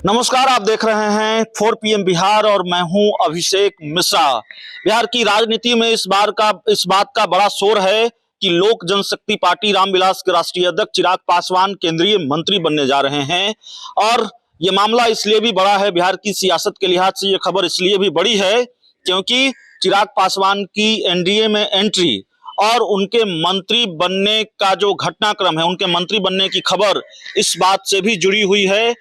नमस्कार, आप देख रहे हैं 4 PM बिहार और मैं हूं अभिषेक मिश्रा। बिहार की राजनीति में इस बात का बड़ा शोर है कि लोक जनशक्ति पार्टी रामविलास के राष्ट्रीय अध्यक्ष चिराग पासवान केंद्रीय मंत्री बनने जा रहे हैं। और ये मामला इसलिए भी बड़ा है, बिहार की सियासत के लिहाज से ये खबर इसलिए भी बड़ी है क्योंकि चिराग पासवान की एनडीए में एंट्री और उनके मंत्री बनने का जो घटनाक्रम है, उनके मंत्री बनने की खबर इस बात से भी जुड़ी हुई है।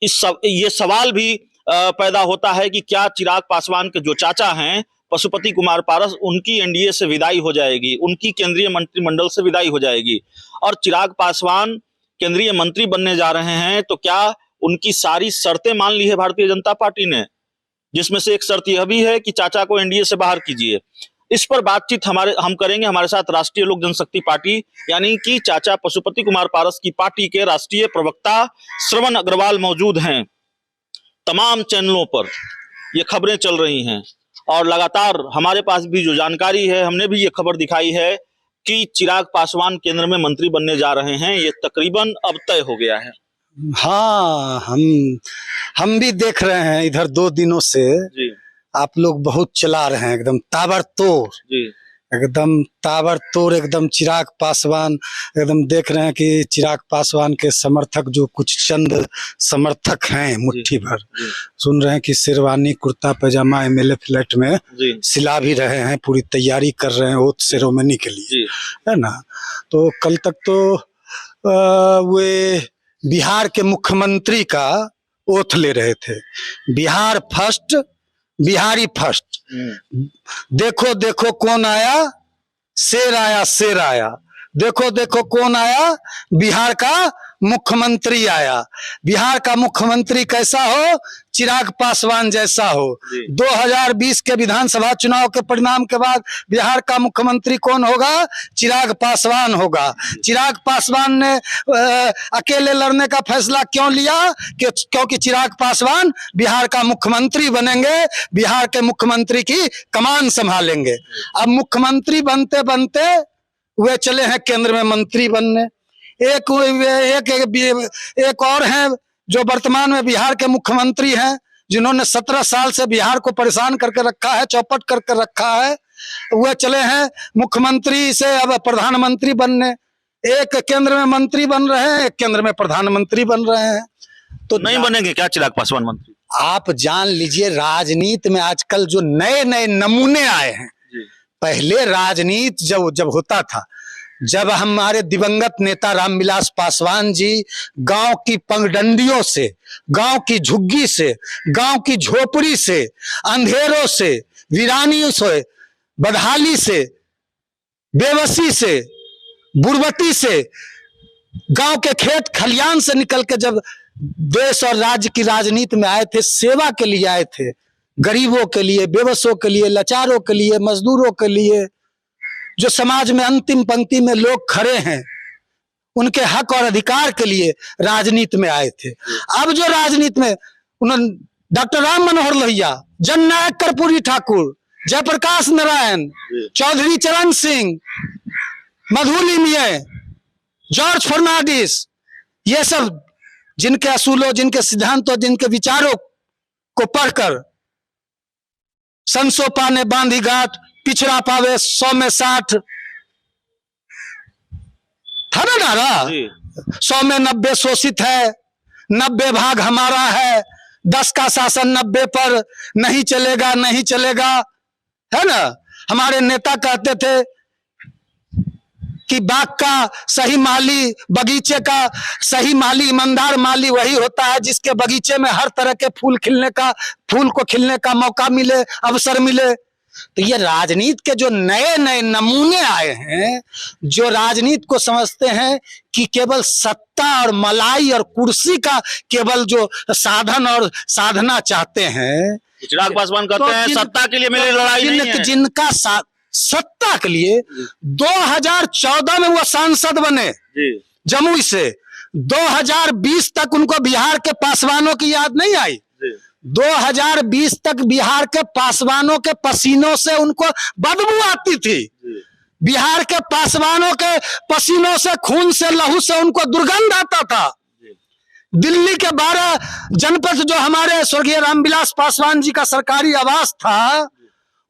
ये सवाल भी पैदा होता है कि क्या चिराग पासवान के जो चाचा हैं पशुपति कुमार पारस, उनकी एनडीए से विदाई हो जाएगी, उनकी केंद्रीय मंत्रिमंडल से विदाई हो जाएगी और चिराग पासवान केंद्रीय मंत्री बनने जा रहे हैं, तो क्या उनकी सारी शर्तें मान ली है भारतीय जनता पार्टी ने, जिसमें से एक शर्त यह भी है कि चाचा को एनडीए से बाहर कीजिए। इस पर बातचीत हम करेंगे। हमारे साथ राष्ट्रीय लोक जनशक्ति पार्टी यानी कि चाचा पशुपति कुमार पारस की पार्टी के राष्ट्रीय प्रवक्ता श्रवण अग्रवाल मौजूद हैं। तमाम चैनलों पर ये खबरें चल रही हैं और लगातार हमारे पास भी जो जानकारी है, हमने भी ये खबर दिखाई है कि चिराग पासवान केंद्र में मंत्री बनने जा रहे हैं। ये तकरीबन अब तय हो गया है। हाँ, हम भी देख रहे हैं इधर 2 दिनों से जी। आप लोग बहुत चला रहे हैं, एकदम ताबड़तोड़ जी। एकदम ताबड़तोड़ एकदम चिराग पासवान, एकदम देख रहे हैं कि चिराग पासवान के समर्थक जो कुछ चंद समर्थक हैं मुट्ठी भर, सुन रहे हैं कि शेरवानी कुर्ता पैजामा एमएलए फ्लैट में सिला भी रहे हैं, पूरी तैयारी कर रहे हैं ओथ सेरेमनी के लिए, है ना। तो कल तक तो वे बिहार के मुख्यमंत्री का ओथ ले रहे थे, बिहार फर्स्ट, बिहारी फर्स्ट। देखो देखो कौन आया, शेर आया, शेर आया। देखो देखो कौन आया, बिहार का मुख्यमंत्री आया। बिहार का मुख्यमंत्री कैसा हो, चिराग पासवान जैसा हो। 2020 के विधानसभा चुनाव के परिणाम के बाद बिहार का मुख्यमंत्री कौन होगा, चिराग पासवान होगा। चिराग पासवान ने अकेले लड़ने का फैसला क्यों लिया, क्योंकि चिराग पासवान बिहार का मुख्यमंत्री बनेंगे, बिहार के मुख्यमंत्री की कमान संभालेंगे। अब मुख्यमंत्री बनते बनते वे चले हैं केंद्र में मंत्री बनने। एक और हैं जो वर्तमान में बिहार के मुख्यमंत्री हैं, जिन्होंने 17 साल से बिहार को परेशान करके रखा है, चौपट करके रखा है। वे चले हैं मुख्यमंत्री से अब प्रधानमंत्री बनने। एक केंद्र में मंत्री बन रहे हैं, एक केंद्र में प्रधानमंत्री बन रहे हैं। तो नहीं बनेंगे क्या चिराग पासवान मंत्री? आप जान लीजिए, राजनीति में आजकल जो नए नए नमूने आए हैं। पहले राजनीति जब होता था, जब हमारे दिवंगत नेता रामविलास पासवान जी गांव की पगडंडियों से, गांव की झुग्गी से, गांव की झोपड़ी से, अंधेरों से, वीरानी से, बदहाली से, बेबसी से, बुर्बती से, गांव के खेत खलियान से निकल के जब देश और राज्य की राजनीति में आए थे, सेवा के लिए आए थे, गरीबों के लिए, बेबसों के लिए, लाचारों के लिए, मजदूरों के लिए, जो समाज में अंतिम पंक्ति में लोग खड़े हैं, उनके हक और अधिकार के लिए राजनीति में आए थे। अब जो राजनीति में उन्होंने डॉक्टर राम मनोहर लोहिया, जननायक कर्पूरी ठाकुर, जयप्रकाश नारायण, चौधरी चरण सिंह, मधुली मिया, जॉर्ज फर्नांडिस, ये सब जिनके असूलों, जिनके सिद्धांतों, जिनके विचारों को पढ़कर संसोपा ने बांधी गांठ, पिछड़ा पावे 100 में 60 था ना नारा, 100 में 90 शोषित है, 90 भाग हमारा है, 10 का शासन 90 पर नहीं चलेगा, नहीं चलेगा, है ना। हमारे नेता कहते थे कि बाग का सही माली, बगीचे का सही माली, ईमानदार माली वही होता है जिसके बगीचे में हर तरह के फूल को खिलने का मौका मिले, अवसर मिले। तो ये राजनीति के जो नए नए नमूने आए हैं, जो राजनीति को समझते हैं कि केवल सत्ता और मलाई और कुर्सी का केवल जो साधन और साधना चाहते हैं, चिराग पासवान कहते हैं सत्ता के लिए मेरी लड़ाई नहीं है। जिनका सत्ता के लिए 2014 में वो सांसद बने जमुई से, 2020 तक उनको बिहार के पासवानों की याद नहीं आई। 2020 तक बिहार के पासवानों के पसीनों से उनको बदबू आती थी। बिहार के पासवानों के पसीनों से, खून से, लहू से उनको दुर्गंध आता था। दिल्ली के 12 जनपद जो हमारे स्वर्गीय रामविलास पासवान जी का सरकारी आवास था,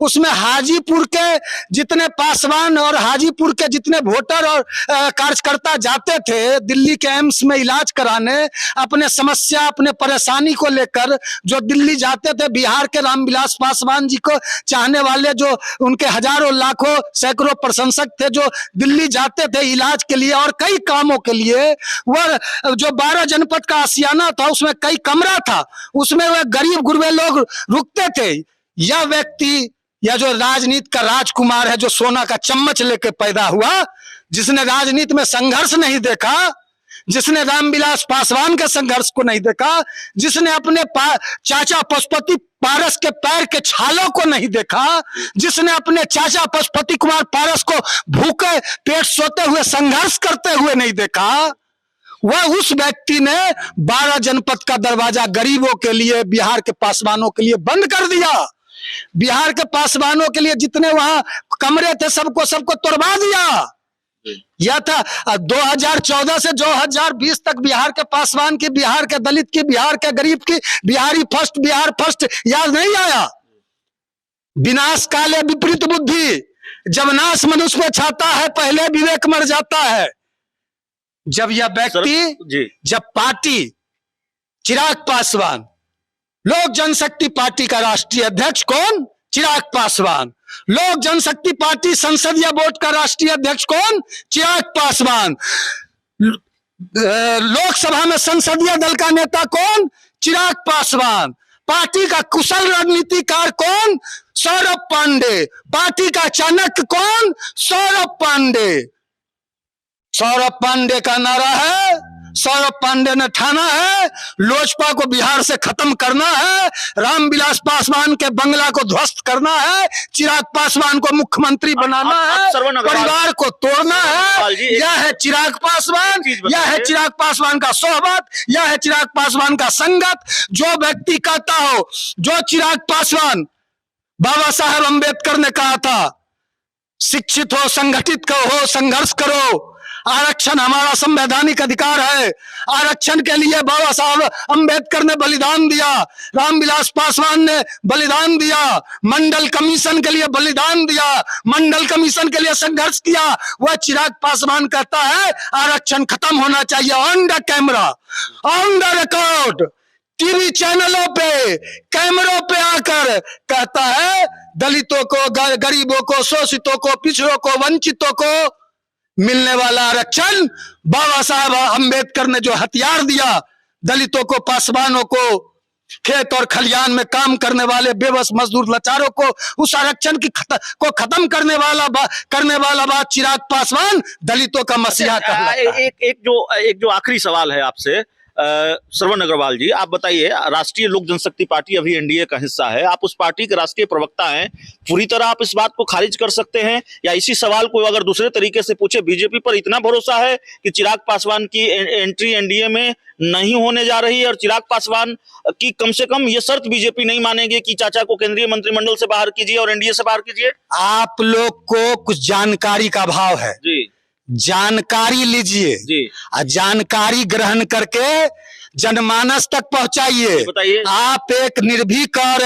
उसमें हाजीपुर के जितने पासवान और हाजीपुर के जितने वोटर और कार्यकर्ता जाते थे दिल्ली के एम्स में इलाज कराने, अपने समस्या अपने परेशानी को लेकर जो दिल्ली जाते थे, बिहार के रामविलास पासवान जी को चाहने वाले जो उनके हजारों लाखों सैकड़ों प्रशंसक थे जो दिल्ली जाते थे इलाज के लिए और कई कामों के लिए, वह जो 12 जनपद का आशियाना था उसमें कई कमरा था, उसमें वह गरीब गुरबे लोग रुकते थे। यह व्यक्ति या जो राजनीति का राजकुमार है, जो सोना का चम्मच लेके पैदा हुआ, जिसने राजनीति में संघर्ष नहीं देखा, जिसने रामविलास पासवान के संघर्ष को नहीं देखा, जिसने अपने चाचा पशुपति पारस के पैर के छालों को नहीं देखा, जिसने अपने चाचा पशुपति कुमार पारस को भूखे पेट सोते हुए संघर्ष करते हुए नहीं देखा, वह उस व्यक्ति ने 12 जनपद का दरवाजा गरीबों के लिए, बिहार के पासवानों के लिए बंद कर दिया। बिहार के पासवानों के लिए जितने वहां कमरे थे सबको तोड़वा दिया। यह था 2014 से 2020 तक बिहार के पासवान की, बिहार के दलित की, बिहार के गरीब की बिहारी फर्स्ट, बिहार फर्स्ट याद नहीं आया। विनाश काले विपरीत बुद्धि, जब नाश मनुष्य में छाता है पहले विवेक मर जाता है। जब यह व्यक्ति, जब पार्टी चिराग पासवान, लोक जनशक्ति पार्टी का राष्ट्रीय अध्यक्ष कौन? चिराग पासवान। लोक जनशक्ति पार्टी संसदीय बोर्ड का राष्ट्रीय अध्यक्ष कौन? चिराग पासवान। लोकसभा में संसदीय दल का नेता कौन? चिराग पासवान। पार्टी का कुशल रणनीतिकार कौन? सौरभ पांडे। पार्टी का चाणक्य कौन? सौरभ पांडे। सौरभ पांडे का नारा है, सौरभ पांडे ने ठाना है लोजपा को बिहार से खत्म करना है, रामविलास पासवान के बंगला को ध्वस्त करना है, चिराग पासवान को मुख्यमंत्री बनाना है, परिवार को तोड़ना है। यह है चिराग पासवान, यह है चिराग पासवान का सोहबत, यह है चिराग पासवान का संगत। जो व्यक्ति कहता हो, जो चिराग पासवान, बाबा साहब अंबेडकर ने कहा था शिक्षित हो, संगठित हो, संघर्ष करो, आरक्षण हमारा संवैधानिक अधिकार है। आरक्षण के लिए बाबा साहब अंबेडकर ने बलिदान दिया, रामविलास पासवान ने बलिदान दिया, मंडल कमीशन के लिए बलिदान दिया, मंडल कमीशन के लिए संघर्ष किया। वह चिराग पासवान कहता है आरक्षण खत्म होना चाहिए, on the camera, on the record, TV चैनलों पे, कैमरों पे आकर कहता है दलितों को, गरीबों को, शोषितों को, पिछड़ों को, वंचितों को मिलने वाला आरक्षण बाबा साहब अंबेडकर ने जो हथियार दिया दलितों को, पासवानों को, खेत और खलियान में काम करने वाले बेबस मजदूर लाचारों को, उस आरक्षण को खत्म करने वाला बात चिराग पासवान दलितों का मसीहा कहलाता है। एक जो आखिरी सवाल है आपसे, श्रवण अग्रवाल जी, आप बताइए, राष्ट्रीय लोक जनशक्ति पार्टी अभी एनडीए का हिस्सा है, आप उस पार्टी के राष्ट्रीय प्रवक्ता हैं, पूरी तरह आप इस बात को खारिज कर सकते हैं, या इसी सवाल को अगर दूसरे तरीके से पूछे, बीजेपी पर इतना भरोसा है कि चिराग पासवान की एंट्री एनडीए में नहीं होने जा रही है, और चिराग पासवान की कम से कम ये शर्त बीजेपी नहीं मानेगी कि चाचा को केंद्रीय मंत्रिमंडल से बाहर कीजिए और एनडीए से बाहर कीजिए? आप लोग को कुछ जानकारी का अभाव है जी, जानकारी लीजिए जी, जानकारी ग्रहण करके जनमानस तक पहुंचाइए। बताइए। आप एक निर्भीक और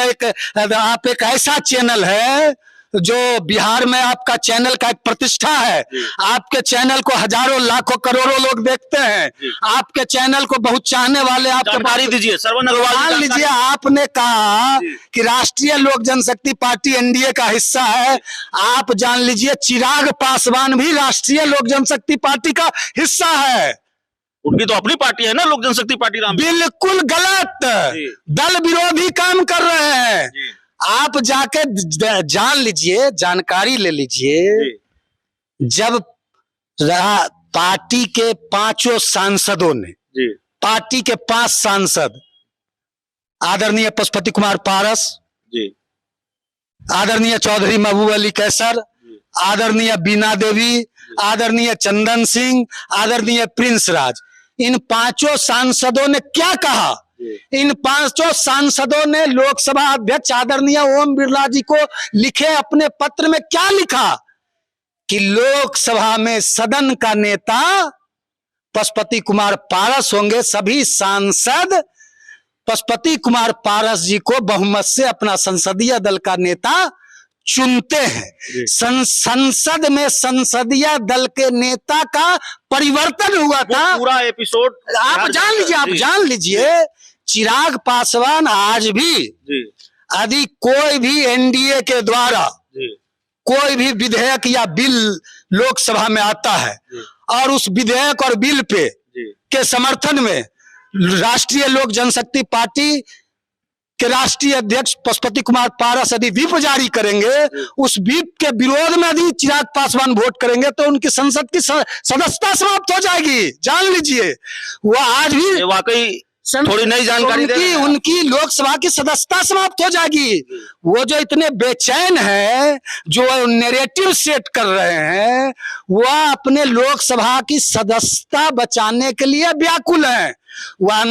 आप एक ऐसा चैनल है जो बिहार में आपका चैनल का एक प्रतिष्ठा है, आपके चैनल को हजारों लाखों करोड़ों लोग देखते हैं, आपके चैनल को बहुत चाहने वाले आपके जानकारी दीजिए। श्रवण अग्रवाल, मान लीजिए, आपने कहा कि राष्ट्रीय लोक जनशक्ति पार्टी एनडीए का हिस्सा है, आप जान लीजिए चिराग पासवान भी राष्ट्रीय लोक जनशक्ति पार्टी का हिस्सा है। उनकी तो अपनी पार्टी है ना, लोक जनशक्ति पार्टी। बिल्कुल गलत, दल विरोधी काम कर रहे हैं। आप जाके जान लीजिए, जानकारी ले लीजिए। जब पार्टी के 5 सांसदों ने, पार्टी के 5 सांसद, आदरणीय पशुपति कुमार पारस, आदरणीय चौधरी महबूब अली कैसर, आदरणीय बीना देवी, आदरणीय चंदन सिंह, आदरणीय प्रिंस राज, इन 5 सांसदों ने क्या कहा? इन 5 सांसदों ने लोकसभा अध्यक्ष आदरणीय ओम बिरला जी को लिखे अपने पत्र में क्या लिखा कि लोकसभा में सदन का नेता पशुपति कुमार पारस होंगे। सभी सांसद पशुपति कुमार पारस जी को बहुमत से अपना संसदीय दल का नेता चुनते हैं। संसद में संसदीय दल के नेता का परिवर्तन हुआ था। पूरा एपिसोड आप जान लीजिए चिराग पासवान आज भी यदि कोई भी एनडीए के द्वारा कोई भी विधेयक या बिल लोकसभा में आता है और उस विधेयक और बिल पे के समर्थन में राष्ट्रीय लोक जनशक्ति पार्टी के राष्ट्रीय अध्यक्ष पशुपति कुमार पारस यदि व्हिप जारी करेंगे, उस व्हिप के विरोध में यदि चिराग पासवान वोट करेंगे तो उनकी संसद की सदस्यता समाप्त हो जाएगी। जान लीजिए वो आज भी वाकई थोड़ी नई जानकारी उनकी लोकसभा की सदस्यता समाप्त हो जाएगी। वो जो इतने बेचैन है, जो नैरेटिव सेट कर रहे हैं, वह अपने लोकसभा की सदस्यता बचाने के लिए व्याकुल है। वह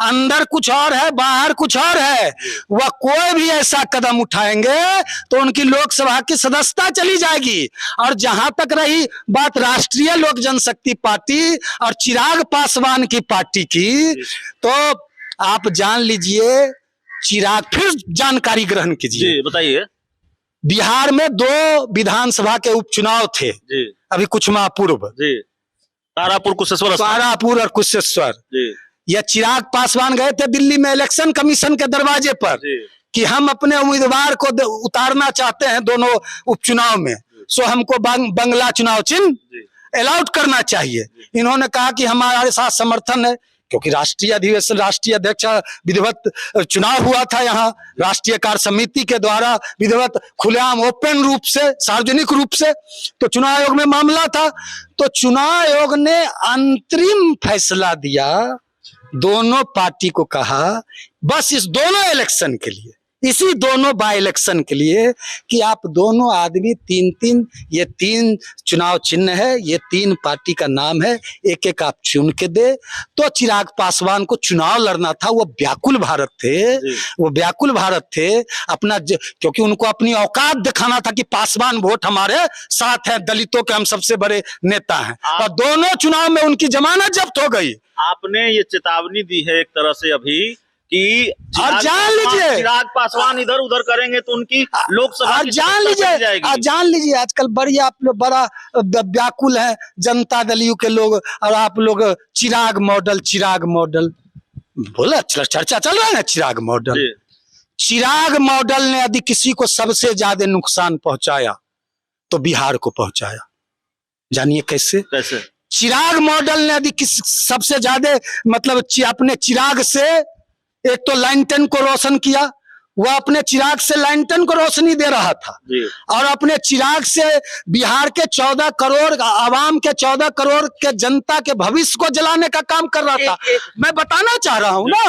अंदर कुछ और है, बाहर कुछ और है। वह कोई भी ऐसा कदम उठाएंगे तो उनकी लोकसभा की सदस्यता चली जाएगी। और जहां तक रही बात राष्ट्रीय लोक जनशक्ति पार्टी और चिराग पासवान की पार्टी की, तो आप जान लीजिए चिराग, फिर जानकारी ग्रहण कीजिए। बताइए। बिहार में 2 विधानसभा के उपचुनाव थे अभी कुछ माह पूर्व, तारापुर और कुशेश्वर। यह चिराग पासवान गए थे दिल्ली में इलेक्शन कमीशन के दरवाजे पर कि हम अपने उम्मीदवार को उतारना चाहते हैं दोनों उपचुनाव में, सो हमको बंगला चुनाव चिन्ह अलाउड करना चाहिए। इन्होंने कहा कि हमारे साथ समर्थन है, क्योंकि राष्ट्रीय अधिवेशन, राष्ट्रीय अध्यक्ष विधिवत चुनाव हुआ था यहाँ राष्ट्रीय कार्य समिति के द्वारा, विधिवत खुलेआम ओपन रूप से, सार्वजनिक रूप से, तो चुनाव आयोग में मामला था। तो चुनाव आयोग ने अंतरिम फैसला दिया, दोनों पार्टी को कहा बस इस दोनों इलेक्शन के लिए, इसी दोनों बाय इलेक्शन के लिए कि आप दोनों आदमी 3-3, ये 3 चुनाव चिन्ह है, ये 3 पार्टी का नाम है, एक आप चुन के दे। तो चिराग पासवान को चुनाव लड़ना था, वो व्याकुल भारत थे अपना, क्योंकि उनको अपनी औकात दिखाना था कि पासवान वोट हमारे साथ है, दलितों के हम सबसे बड़े नेता हैं। और दोनों चुनाव में उनकी जमानत जब्त हो गई। आपने ये चेतावनी दी है एक तरह से अभी कि और जान लीजिए चिराग पासवान इधर उधर करेंगे तो उनकी लोकसभा जान लीजिए आजकल बड़ी आप लोग बड़ा व्याकुल है जनता दल के लोग, और आप लोग चिराग मॉडल बोला, चर्चा चल रहा है ना चिराग मॉडल ने यदि किसी को सबसे ज्यादा नुकसान पहुंचाया तो बिहार को पहुंचाया। जानिए कैसे? चिराग मॉडल ने यदि सबसे ज्यादा मतलब अपने चिराग से एक तो लालटेन को रोशन किया, वह अपने चिराग से लालटेन को रोशनी दे रहा था और अपने चिराग से बिहार के 14 करोड़ आवाम के 14 करोड़ के जनता के भविष्य को जलाने का काम कर रहा था। मैं बताना चाह रहा हूं ना,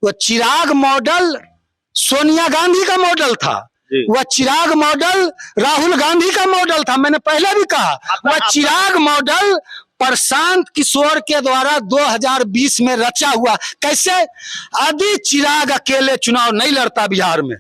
वो चिराग मॉडल सोनिया गांधी का मॉडल था, वह चिराग मॉडल राहुल गांधी का मॉडल था। मैंने पहले भी कहा वह चिराग मॉडल प्रशांत किशोर के द्वारा 2020 में रचा हुआ। कैसे? यदि चिराग अकेले चुनाव नहीं लड़ता बिहार में,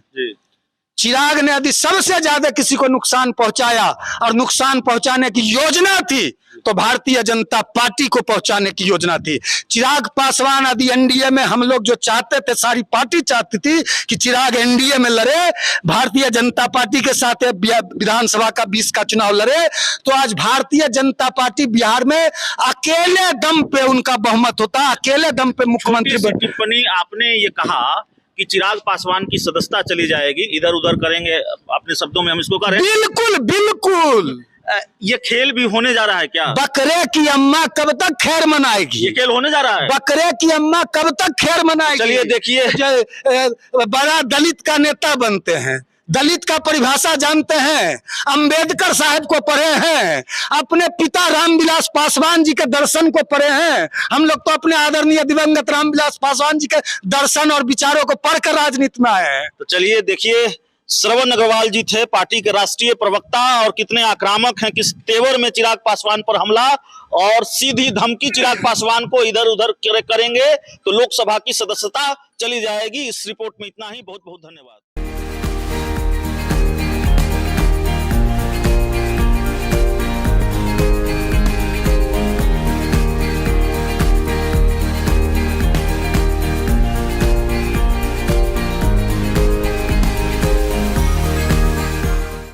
चिराग ने यदि सबसे ज्यादा किसी को नुकसान पहुंचाया और नुकसान पहुंचाने की योजना थी तो भारतीय जनता पार्टी को पहुंचाने की योजना थी। चिराग पासवान यदि एनडीए में, हम लोग जो चाहते थे, सारी पार्टी चाहती थी कि चिराग एनडीए में लड़े, भारतीय जनता पार्टी के साथ विधानसभा का 20 का चुनाव लड़े, तो आज भारतीय जनता पार्टी बिहार में अकेले दम पे उनका बहुमत होता, अकेले दम पे मुख्यमंत्री। टिप्पणी आपने ये कहा कि चिराग पासवान की सदस्यता चली जाएगी, इधर उधर करेंगे, अपने शब्दों में हम इसको करें। बिल्कुल ये खेल भी होने जा रहा है क्या? बकरे की अम्मा कब तक खैर मनाएगी? ये खेल होने जा रहा है। बकरे की अम्मा कब तक खैर मनाएगी? चलिए देखिए, बड़ा दलित का नेता बनते हैं, दलित का परिभाषा जानते हैं, अंबेडकर साहब को पढ़े हैं, अपने पिता रामविलास पासवान जी के दर्शन को पढ़े हैं। हम लोग तो अपने आदरणीय दिवंगत रामविलास पासवान जी के दर्शन और विचारों को पढ़कर राजनीति में आए हैं। तो चलिए देखिए, श्रवण अग्रवाल जी थे पार्टी के राष्ट्रीय प्रवक्ता, और कितने आक्रामक हैं, किस तेवर में चिराग पासवान पर हमला और सीधी धमकी, चिराग पासवान को इधर उधर करेंगे तो लोकसभा की सदस्यता चली जाएगी। इस रिपोर्ट में इतना ही, बहुत बहुत धन्यवाद।